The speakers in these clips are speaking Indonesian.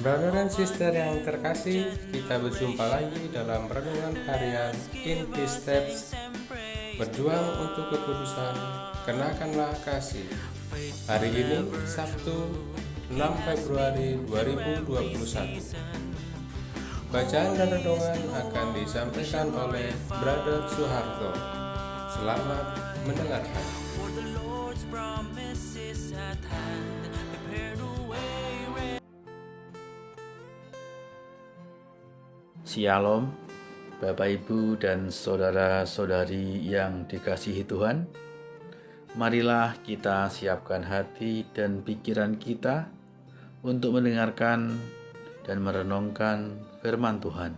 Brother dan sister yang terkasih, kita berjumpa lagi dalam renungan harian In Peace Steps. Berjuang untuk kekudusan, kenakanlah kasih. Hari ini Sabtu 6 Februari 2021. Bacaan dan renungan akan disampaikan oleh Brother Suharto. Selamat mendengarkan. Shalom, Bapak Ibu dan saudara-saudari yang dikasihi Tuhan. Marilah kita siapkan hati dan pikiran kita untuk mendengarkan dan merenungkan firman Tuhan.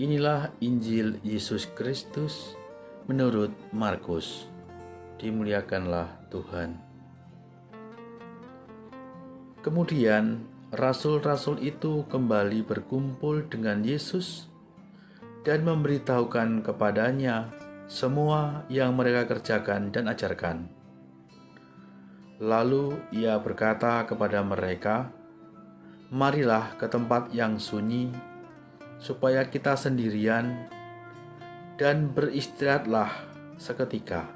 Inilah Injil Yesus Kristus menurut Markus. Dimuliakanlah Tuhan. Kemudian rasul-rasul itu kembali berkumpul dengan Yesus dan memberitahukan kepadanya semua yang mereka kerjakan dan ajarkan. Lalu ia berkata kepada mereka, "Marilah ke tempat yang sunyi, supaya kita sendirian dan beristirahatlah seketika.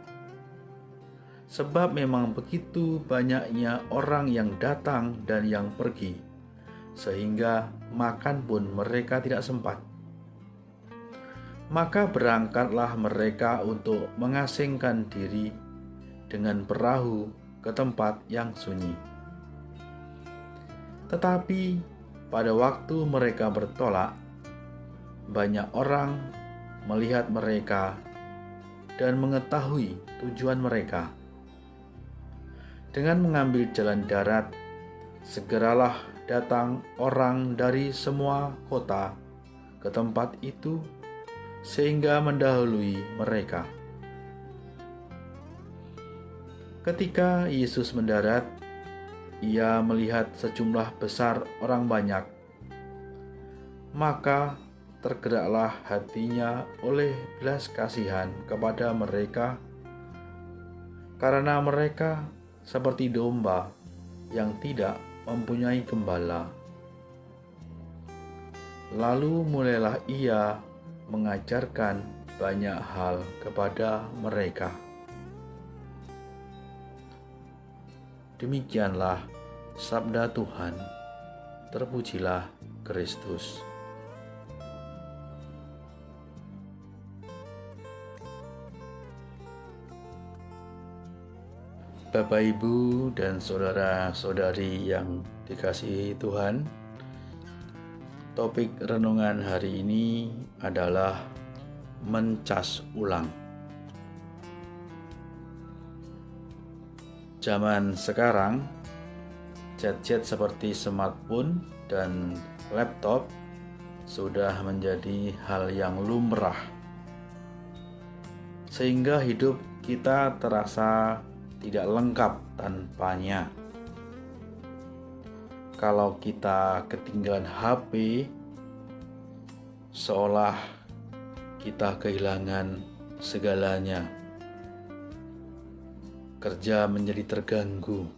Sebab memang begitu banyaknya orang yang datang dan yang pergi, sehingga makan pun mereka tidak sempat." Maka berangkatlah mereka untuk mengasingkan diri dengan perahu ke tempat yang sunyi. Tetapi pada waktu mereka bertolak, banyak orang melihat mereka dan mengetahui tujuan mereka. Dengan mengambil jalan darat, segeralah datang orang dari semua kota ke tempat itu, sehingga mendahului mereka. Ketika Yesus mendarat, ia melihat sejumlah besar orang banyak. Maka tergeraklah hatinya oleh belas kasihan kepada mereka, karena mereka seperti domba yang tidak mempunyai gembala. Lalu mulailah ia mengajarkan banyak hal kepada mereka. Demikianlah sabda Tuhan. Terpujilah Kristus. Bapak, Ibu, dan saudara-saudari yang dikasihi Tuhan, topik renungan hari ini adalah mencas ulang. Zaman sekarang, gadget seperti smartphone dan laptop sudah menjadi hal yang lumrah, sehingga hidup kita terasa tidak lengkap tanpanya. Kalau kita ketinggalan HP, seolah kita kehilangan segalanya. Kerja menjadi terganggu.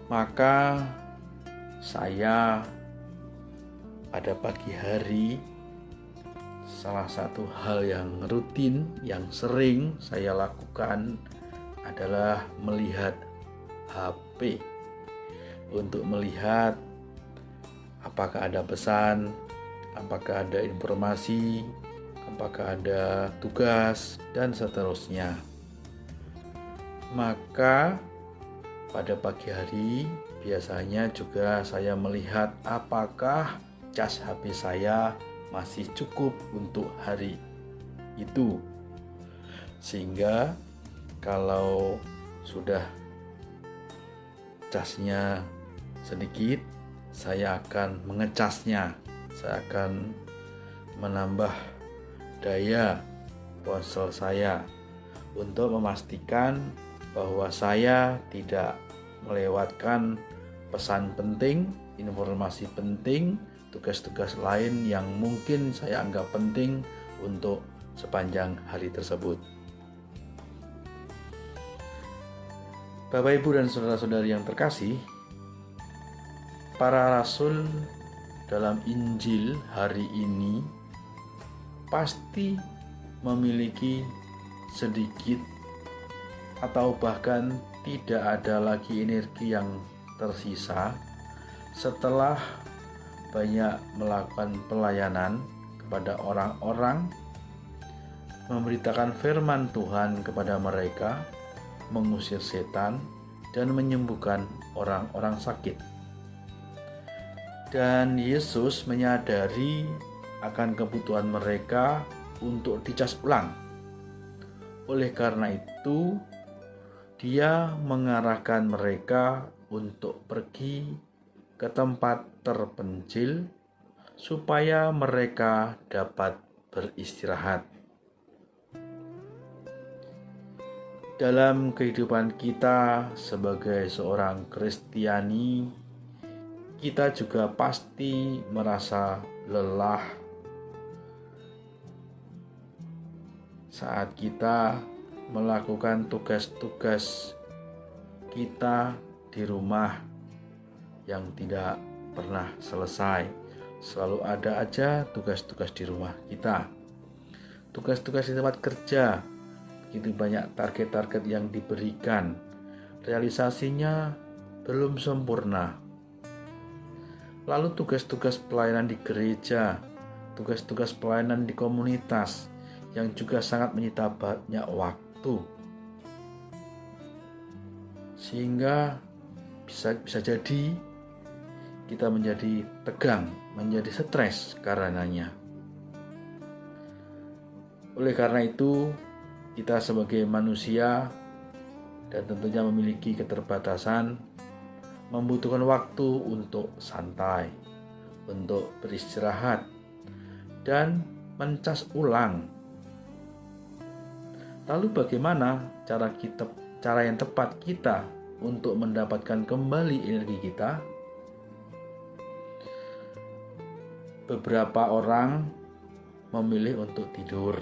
Maka saya pada pagi hari, salah satu hal yang rutin, yang sering saya lakukan adalah melihat HP untuk melihat apakah ada pesan, apakah ada informasi, apakah ada tugas, dan seterusnya. Maka pada pagi hari biasanya juga saya melihat apakah cas HP saya masih cukup untuk hari itu, sehingga kalau sudah casnya sedikit, saya akan mengecasnya. Saya akan menambah daya ponsel saya untuk memastikan bahwa saya tidak melewatkan pesan penting, informasi penting, tugas-tugas lain yang mungkin saya anggap penting untuk sepanjang hari tersebut. Bapak, Ibu, dan saudara-saudari yang terkasih, para rasul dalam Injil hari ini pasti memiliki sedikit atau bahkan tidak ada lagi energi yang tersisa setelah banyak melakukan pelayanan kepada orang-orang, memberitakan firman Tuhan kepada mereka, mengusir setan, dan menyembuhkan orang-orang sakit. Dan Yesus menyadari akan kebutuhan mereka untuk dicas ulang. Oleh karena itu, Dia mengarahkan mereka untuk pergi ke tempat terpencil supaya mereka dapat beristirahat. Dalam kehidupan kita sebagai seorang Kristiani, kita juga pasti merasa lelah saat kita melakukan tugas-tugas kita di rumah yang tidak pernah selesai. Selalu ada aja tugas-tugas di rumah kita. Tugas-tugas di tempat kerja, begitu banyak target-target yang diberikan. Realisasinya belum sempurna. Lalu tugas-tugas pelayanan di gereja, tugas-tugas pelayanan di komunitas yang juga sangat menyita banyak waktu. Sehingga bisa jadi kita menjadi tegang, menjadi stres karenanya. Oleh karena itu, kita sebagai manusia dan tentunya memiliki keterbatasan, membutuhkan waktu untuk santai, untuk beristirahat, dan mencas ulang. Lalu bagaimana cara yang tepat kita untuk mendapatkan kembali energi kita? Beberapa orang memilih untuk tidur.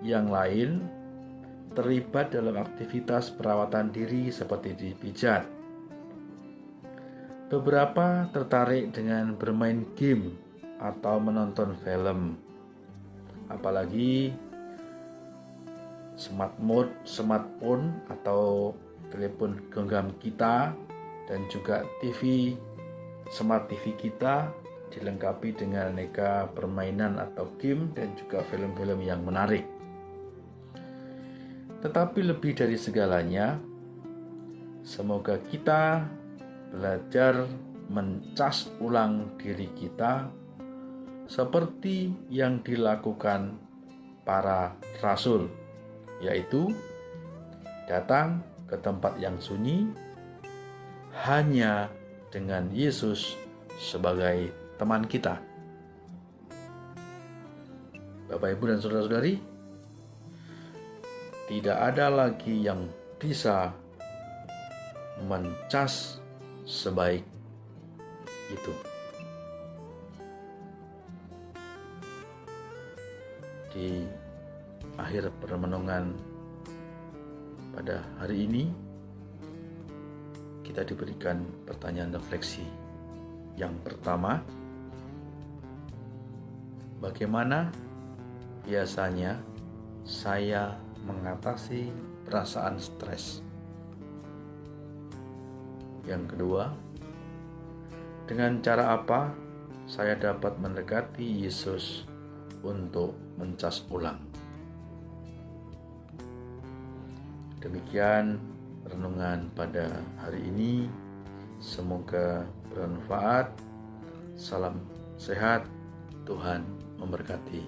Yang lain terlibat dalam aktivitas perawatan diri seperti dipijat. Beberapa tertarik dengan bermain game atau menonton film. Apalagi smartphone atau telepon genggam kita dan juga smart TV kita dilengkapi dengan aneka permainan atau game dan juga film-film yang menarik. Tetapi lebih dari segalanya, semoga kita belajar mencas ulang diri kita seperti yang dilakukan para rasul, yaitu datang ke tempat yang sunyi hanya dengan Yesus sebagai teman kita. Bapak, Ibu, dan saudara-saudari, tidak ada lagi yang bisa mencas sebaik itu. Di akhir perenungan pada hari ini, kita diberikan pertanyaan refleksi. Yang pertama, bagaimana biasanya saya mengatasi perasaan stres? Yang kedua, dengan cara apa saya dapat mendekati Yesus untuk mencas ulang? Demikian renungan pada hari ini. Semoga bermanfaat. Salam sehat. Tuhan memberkati.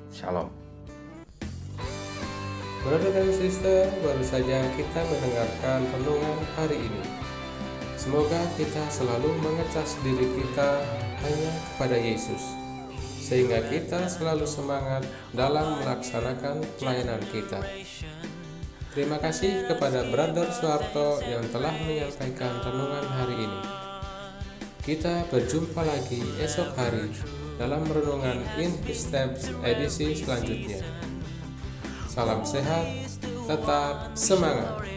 Shalom. Brother dan sister, baru saja kita mendengarkan renungan hari ini. Semoga kita selalu mengecas diri kita hanya kepada Yesus, sehingga kita selalu semangat dalam melaksanakan pelayanan kita. Terima kasih kepada Brother Soeharto yang telah menyampaikan renungan hari ini. Kita berjumpa lagi esok hari dalam renungan In His Steps edisi selanjutnya. Salam sehat, tetap semangat.